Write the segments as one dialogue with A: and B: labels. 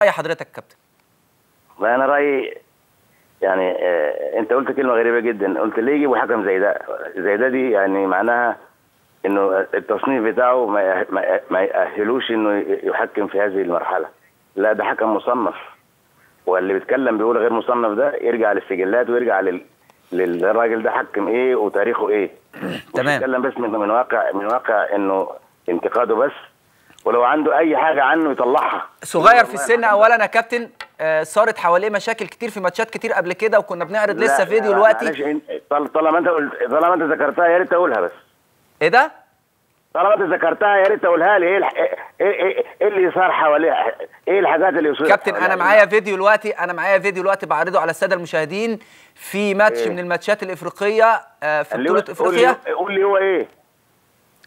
A: رأي حضرتك كابتن؟
B: انا رايي يعني انت قلت كلمه غريبه جدا، قلت ليه يجيبوا حكم زي ده دي يعني معناها انه التصنيف بتاعه ما يأهلوش انه يحكم في هذه المرحله. لا، ده حكم مصنف، واللي بيتكلم بيقول غير مصنف ده يرجع للسجلات ويرجع للراجل ده حكم ايه وتاريخه ايه.
A: تمام.
B: بيتكلم بس من واقع انه انتقاده بس، ولو عنده اي حاجه عنه يطلعها.
A: صغير في السن اولا يا كابتن، صارت حواليه مشاكل كتير في ماتشات كتير قبل كده، وكنا بنعرض لسه فيديو دلوقتي.
B: طالما انت ذكرتها يا ريت تقولها بس.
A: ايه ده؟
B: طالما انت ذكرتها يا ريت تقولها لي. ايه اللي صار حواليها؟ ايه الحاجات اللي وصلت
A: كابتن انا معايا فيديو دلوقتي بعرضه على الساده المشاهدين في ماتش من الماتشات الافريقيه في بطوله افريقيا.
B: قول لي هو ايه؟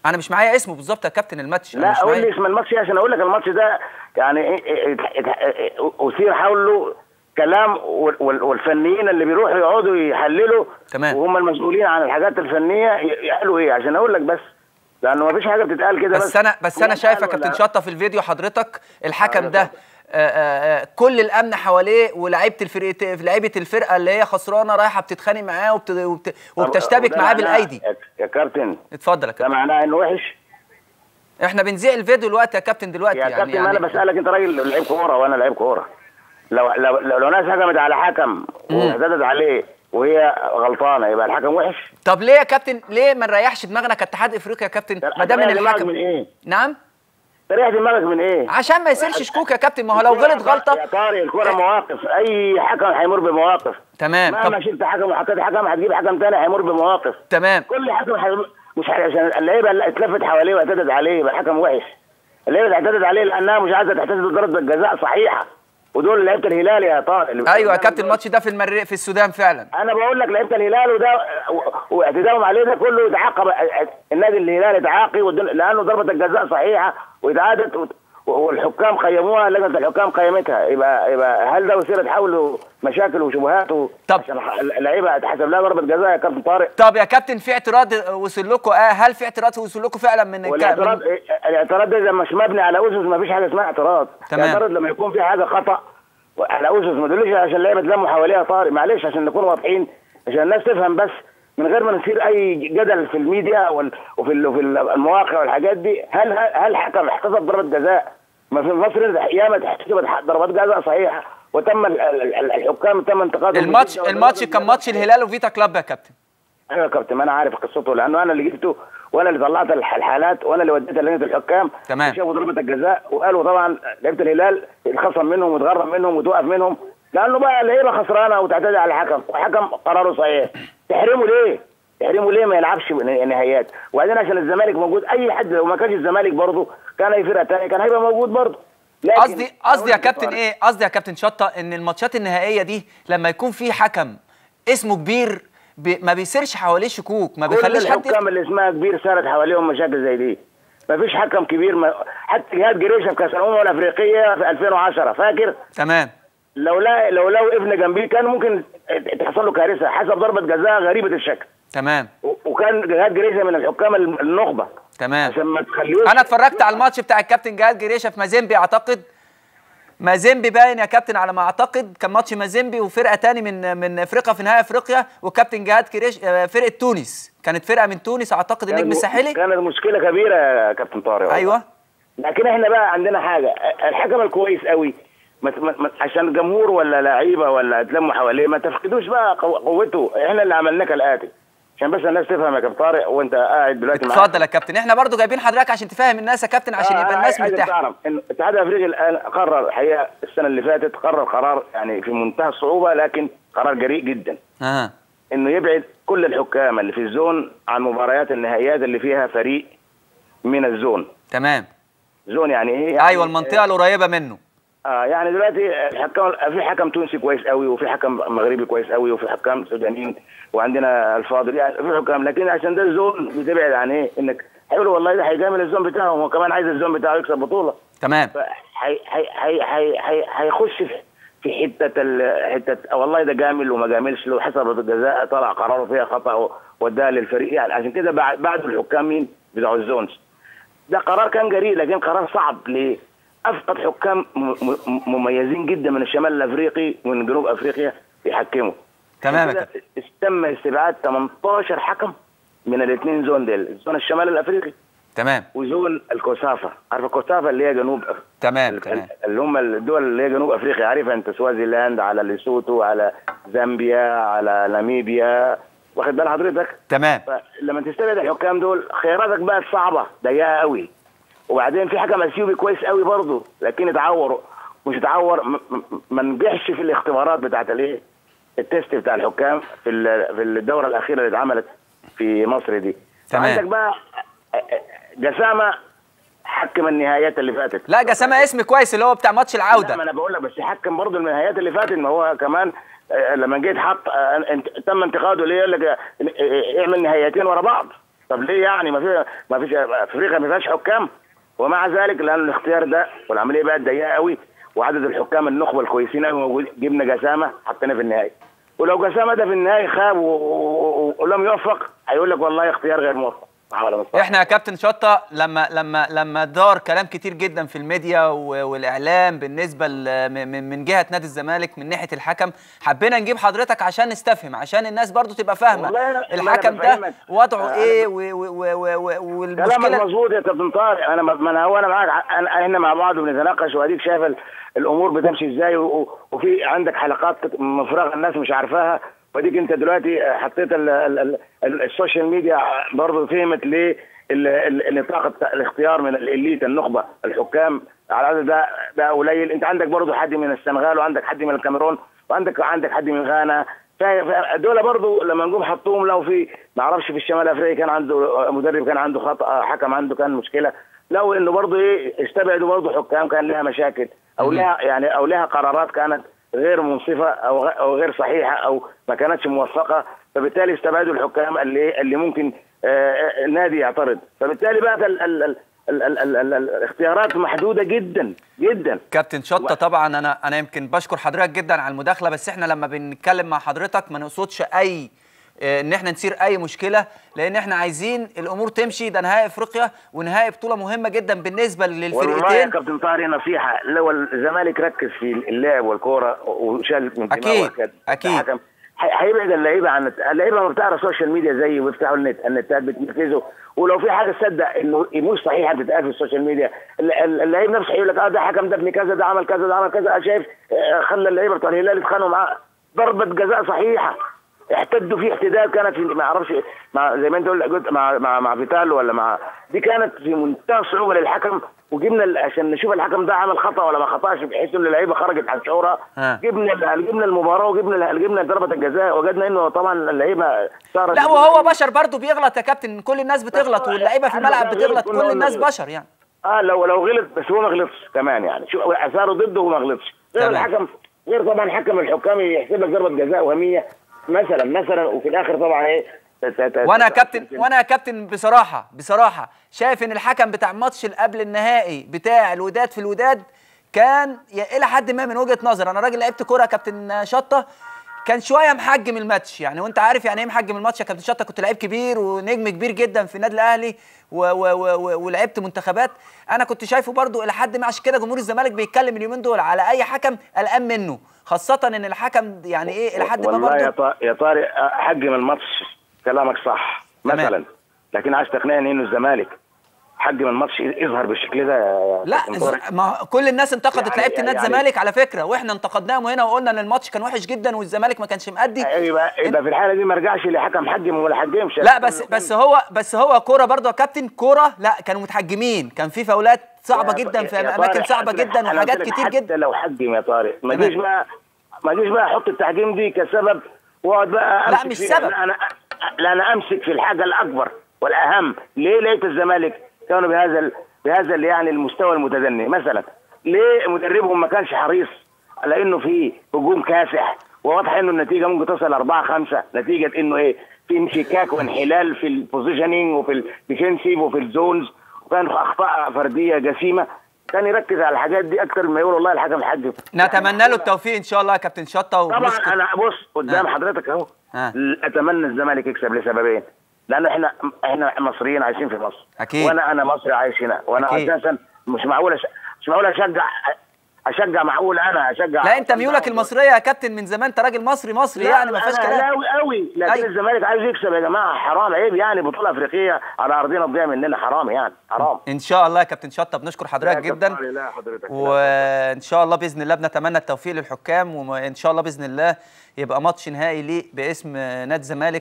A: انا مش معايا اسمه بالظبط يا كابتن الماتش.
B: لا قول لي اسم الماتش عشان اقول لك الماتش ده يعني اثير حوله كلام، والفنيين اللي بيروحوا يقعدوا يحللوا
A: تمام،
B: وهم المسؤولين عن الحاجات الفنيه يقالوا ايه عشان اقول لك بس، لانه ما فيش حاجه بتتقال كده.
A: بس انا شايفه كابتن شطه في الفيديو حضرتك الحكم ده كل الامن حواليه، ولاعيبه الفرقه اللي هي خسرانه رايحه بتتخانق معاه وبتشتبك معاه بالايدي.
B: يا كابتن
A: اتفضل يا كابتن.
B: ده معناه انه وحش؟
A: احنا بنذيع الفيديو دلوقتي يا كابتن
B: يا كابتن يعني انا بسالك، انت راجل لعيب كوره وانا لعيب كوره. لو ناس هجمت على حكم واعتدت عليه وهي غلطانه يبقى الحكم وحش؟
A: طب ليه يا كابتن، ليه ما نريحش دماغنا كاتحاد افريقيا يا كابتن؟ ما دام ان الحكم
B: من ايه؟
A: نعم؟
B: تريح دماغك من ايه؟
A: عشان ما يصيرش شكوك يا كابتن. ما هو لو غلط غلطه
B: يا طارق الكوره مواقف، اي حكم هيمر بمواقف.
A: تمام.
B: مهما شلت حكم وحطيت حكم هتجيب حكم ثاني هيمر بمواقف.
A: تمام.
B: كل حكم مش عشان اللعيبه اللي اتلفت حواليه واعتدت عليه يبقى الحكم وحش. اللعيبه اعتدت عليه لانها مش عايزه تحتسب ضربه جزاء صحيحه، ودول لعيبه الهلال يا طارق.
A: ايوه يا كابتن، الماتش ده في السودان فعلا.
B: انا بقول لك لعيبه الهلال وده واعتداءهم عليه ده كله يتعاقب. النادي الهلال يتعاقب لانه ضربه الجزاء صحيحه واتعادت والحكام قيموها، لجنه الحكام قيمتها. يبقى هل ده وسيله تحول مشاكل وشبهات عشان اللعيبه تحسب لها ضربه جزاء يا كابتن طارق؟
A: طب يا كابتن في اعتراض وصل لكم؟ هل في اعتراض وصل لكم فعلا من
B: الاعتراض ده اذا مش مبني على اسس ما فيش حاجه اسمها اعتراض. الاعتراض لما يكون في حاجه خطا على اسس ما تقوليش عشان اللعيبه تلموا حواليها طارق. معلش عشان نكون واضحين عشان الناس تفهم بس من غير ما نصير اي جدل في الميديا وفي المواقع والحاجات دي. هل حكم احتسب ضربه جزاء؟ ما في مصر ياما تحتسب ضربات جزاء صحيحه وتم الحكام تم انتقادهم.
A: الماتش كان ماتش الهلال وفيتا كلاب يا كابتن.
B: ايوه يا كابتن، ما انا عارف قصته لانه انا اللي جبته وانا اللي طلعت الحالات وانا اللي وديتها لجنه الحكام.
A: تمام.
B: شافوا ضربه الجزاء وقالوا طبعا لعيبه الهلال يتخصم منهم ويتغرم منهم وتوقف منهم لانه بقى اللعيبه خسرانه وتعتدي على الحكم والحكم قراره صحيح. تحرمه ليه؟ ما يلعبش نهائيات. وبعدين عشان الزمالك موجود، اي حد لو ما كانش الزمالك برضه كان اي فرقه ثانيه كان هيبقى موجود برضه.
A: قصدي يا كابتن ايه؟ قصدي يا كابتن شطه ان الماتشات النهائيه دي لما يكون في حكم اسمه كبير ما بيصيرش حواليه شكوك، ما بيخليش حد.
B: الحكام اللي اسمها كبير صارت حواليهم مشاكل زي دي. ما فيش حكم كبير. حتى جهاد جريشه في كاس الامم الافريقيه في 2010 فاكر؟
A: تمام.
B: لو ابن جنبيه كان ممكن تحصل له كارثه حسب ضربه جزاء غريبه الشكل.
A: تمام.
B: وكان جهاد جريشه من الحكام النخبه.
A: تمام.
B: عشان ما تخليوش.
A: انا اتفرجت على الماتش بتاع الكابتن جهاد جريشه في مازيمبي، اعتقد مازيمبي باين يا كابتن على ما اعتقد، كان ماتش مازيمبي وفرقه تاني من افريقيا في نهائي افريقيا، وكابتن جهاد جريشه فرقه تونس، كانت فرقه من تونس اعتقد النجم الساحلي.
B: كانت مشكله كبيره يا كابتن طارق.
A: ايوه.
B: لكن احنا بقى عندنا حاجه، الحكم الكويس قوي عشان جمهور ولا لعيبه ولا تلموا حواليه ما تفقدوش بقى قوته. احنا اللي عملناه كالاتي عشان بس الناس تفهم يا كابتن طارق وانت قاعد دلوقتي معانا.
A: اتفضل يا كابتن، احنا برضو جايبين حضرتك عشان تفهم الناس يا كابتن، عشان يبقى الناس مرتاحه.
B: تعرف ان الاتحاد الافريقي الان قرر الحقيقه السنه اللي فاتت قرار يعني في منتهى الصعوبه لكن قرار جريء جدا. انه يبعد كل الحكام اللي في الزون عن مباريات النهائيات اللي فيها فريق من الزون.
A: تمام.
B: زون يعني ايه؟ يعني
A: ايوه المنطقه القريبه منه.
B: يعني دلوقتي الحكام في حكم تونسي كويس قوي وفي حكم مغربي كويس قوي وفي حكام سودانيين وعندنا الفاضل، يعني في حكام، لكن عشان ده الزون بتبعد عن ايه؟ انك حلو والله ده هيجامل الزون بتاعهم وكمان عايز الزون بتاعه يكسب بطوله.
A: تمام.
B: هيخش في حته والله ده جامل وما جاملش، لو حسب الجزاء طلع قراره فيها خطا واداها للفريق. يعني عشان كده بعد الحكام مين بتوع الزونز. ده قرار كان جريء لكن قرار صعب. ليه؟ افقد حكام مميزين جدا من الشمال الافريقي ومن جنوب افريقيا يحكموا.
A: تمام كده.
B: تم استبعاد 18 حكم من الاثنين زون ديل، زون الشمال الافريقي
A: تمام
B: وزون الكوسافا. عارف الكوسافا اللي هي جنوب
A: تمام
B: اللي هم الدول اللي هي جنوب افريقيا، عارفها انت، سوازيلاند على ليسوتو على زامبيا على ناميبيا، واخد بال حضرتك؟
A: تمام.
B: لما تستبعد الحكام دول خياراتك بقت صعبه ضيقه قوي. وبعدين في حكم اثيوبي كويس قوي برضه، لكن اتعور، مش اتعور، ما نجحش في الاختبارات بتاعت الايه؟ التست بتاع الحكام في الدوره الاخيره اللي اتعملت في مصر دي.
A: تمام.
B: عندك بقى جسامه حكم النهايات اللي فاتت.
A: لا جسامه اسم كويس اللي هو بتاع ماتش العوده.
B: لا ما انا بقول لك بس حكم برضه النهايات اللي فاتت، ما هو كمان لما جيت حط تم انتقاده ليه؟ يقول لك اعمل نهايتين ورا بعض. طب ليه يعني؟ ما فيش افريقيا ما فيهاش حكام؟ ومع ذلك لان الاختيار ده والعمليه بقت ضيقه قوي وعدد الحكام النخبه الكويسين قوي موجود، جبنا جسامه حطينا في النهائي. ولو جسامه ده في النهائي خاب ولم يوفق هيقول لك والله اختيار غير موفق.
A: احنا يا كابتن شطه لما دار كلام كتير جدا في الميديا والاعلام بالنسبه من جهه نادي الزمالك من ناحيه الحكم، حبينا نجيب حضرتك عشان نستفهم، عشان الناس برضو تبقى فاهمه الحكم ده وضعه ايه والمشكله.
B: كلامك مظبوط يا كابتن طارق، انا معاك، احنا مع بعض بنتناقش واديك شايف الامور بتمشي ازاي، وفي عندك حلقات مفرغه الناس مش عارفاها، وديك انت دلوقتي حطيت السوشيال ميديا برضه فهمت ليه نطاق الاختيار من الاليت النخبه الحكام على العدد ده قليل. انت عندك برضه حد من السنغال وعندك حد من الكاميرون وعندك حد من غانا، دول برضه لما نقوم حطوهم لو في ما اعرفش في الشمال الافريقي كان عنده مدرب كان عنده خطا، حكم عنده كان مشكله، لو انه برضه ايه استبعدوا برضه حكام كان لها مشاكل او لها يعني او لها قرارات كانت غير منصفه او غير صحيحه او ما كانتش موفقه، فبالتالي استبعدوا الحكام اللي ممكن النادي يعترض، فبالتالي بقى الاختيارات محدوده جدا جدا.
A: كابتن شطه طبعا انا يمكن بشكر حضرتك جدا على المداخله، بس احنا لما بنتكلم مع حضرتك ما نقصدش ان احنا نثير اي مشكله، لان احنا عايزين الامور تمشي. ده نهائي افريقيا ونهائي بطوله مهمه جدا بالنسبه للفرقتين.
B: والله يا كابتن طارق نصيحه، لو الزمالك ركز في اللعب والكوره وشال من
A: اكيد
B: هيبعد اللعيبه عن اللعيبه. ما بتعرف السوشيال ميديا زي وبيفتحوا النتات بتنفذوا، ولو في حاجه تصدق انه مش صحيحه بتتقال في السوشيال ميديا، اللعيب نفسه هيقول لك ده حكم ده ابن كذا، ده عمل كذا، ده عمل كذا. شايف خلى اللعيبه بتوع الهلال يتخانقوا معاه، ضربه جزاء صحيحه احتدوا فيه احتداد كانت في ما اعرفش زي ما انت قلت مع فيتال ولا مع دي، كانت في منتهى الصعوبه للحكم. وجبنا عشان نشوف الحكم ده عمل خطا ولا ما خطاش بحيث ان اللعيبه خرجت عن شعورها. جبنا جبنا وجبنا ضربه الجزاء، وجدنا انه طبعا اللعيبه صارت.
A: لا وهو بشر برضه بيغلط يا كابتن، كل الناس بتغلط واللعيبه في الملعب بتغلط، كل الناس بشر يعني.
B: لو غلط بس هو ما غلطش كمان يعني، شو اثاره ضده وما غلطش. غير الحكم غير طبعا حكم الحكام يحسب لك ضربه جزاء وهميه مثلا وفي الاخر طبعا ايه.
A: وانا يا كابتن بصراحه شايف ان الحكم بتاع الماتش اللي قبل النهائي بتاع الوداد في الوداد كان الى حد ما من وجهه نظر، انا راجل لعبت كوره يا كابتن شطه، كان شويه محجم الماتش يعني، وانت عارف يعني ايه محجم الماتش يا كابتن شطه، كنت لعيب كبير ونجم كبير جدا في النادي الاهلي ولعبت منتخبات. انا كنت شايفه برضو الى حد ما، عشان كده جمهور الزمالك بيتكلم اليومين دول على اي حكم قلقان منه، خاصه ان الحكم يعني ايه الى حد ما برضو.
B: والله يا طارق حجم الماتش كلامك صح مثلا، لكن عايز تقنعني انه الزمالك حجم الماتش يظهر بالشكل ده؟
A: لا ما كل الناس انتقدت لعيبه نادي الزمالك على فكره، واحنا انتقدناهم هنا وقلنا ان الماتش كان وحش جدا والزمالك ما كانش مأدي.
B: يبقى في الحاله دي ما رجعش لحكم حجم ولا حجمش.
A: لا بس هو كوره برضه يا كابتن، كوره لا كانوا متحجمين، كان في فاولات صعبه جدا في اماكن صعبه جدا وحاجات كتير جدا.
B: حتى لو حجم يا طارق ما جيش بقى احط التحجيم دي كسبب واقعد بقى
A: لا مش سبب.
B: انا امسك في الحاجه الاكبر والاهم. ليه لقيت الزمالك كانوا بهذا يعني المستوى المتدني مثلا؟ ليه مدربهم ما كانش حريص على انه في هجوم كاسح وواضح انه النتيجه ممكن تصل 4-5 نتيجه انه ايه في انفكاك وانحلال في البوزيشننج وفي الديفنسيف وفي الزونز، وكان اخطاء فرديه جسيمه. كان يركز على الحاجات دي اكتر ما يقول والله الحكم حجم.
A: نتمنى له التوفيق ان شاء الله يا كابتن شطه.
B: طبعا انا بص قدام حضرتك اهو، اتمنى الزمالك يكسب لسببين، لان احنا مصريين عايشين في مصر.
A: اكيد.
B: وانا مصري عايش هنا، وانا اساسا مش معقول مش معقول اشجع معقول انا اشجع.
A: لا انت ميولك المصريه يا كابتن من زمان، انت راجل مصري يعني ما فيهاش كلام.
B: انا اهلاوي قوي، لكن الزمالك عايز يكسب يا جماعه، حرام عيب يعني، بطوله افريقيه على ارضنا تضيع مننا، حرام يعني حرام.
A: ان شاء الله يا كابتن شطه، بنشكر حضرتك جدا.
B: لا حضرتك،
A: وان شاء الله باذن الله بنتمنى التوفيق للحكام، وان شاء الله باذن الله يبقى ماتش نهائي ليه باسم نادي الزمالك.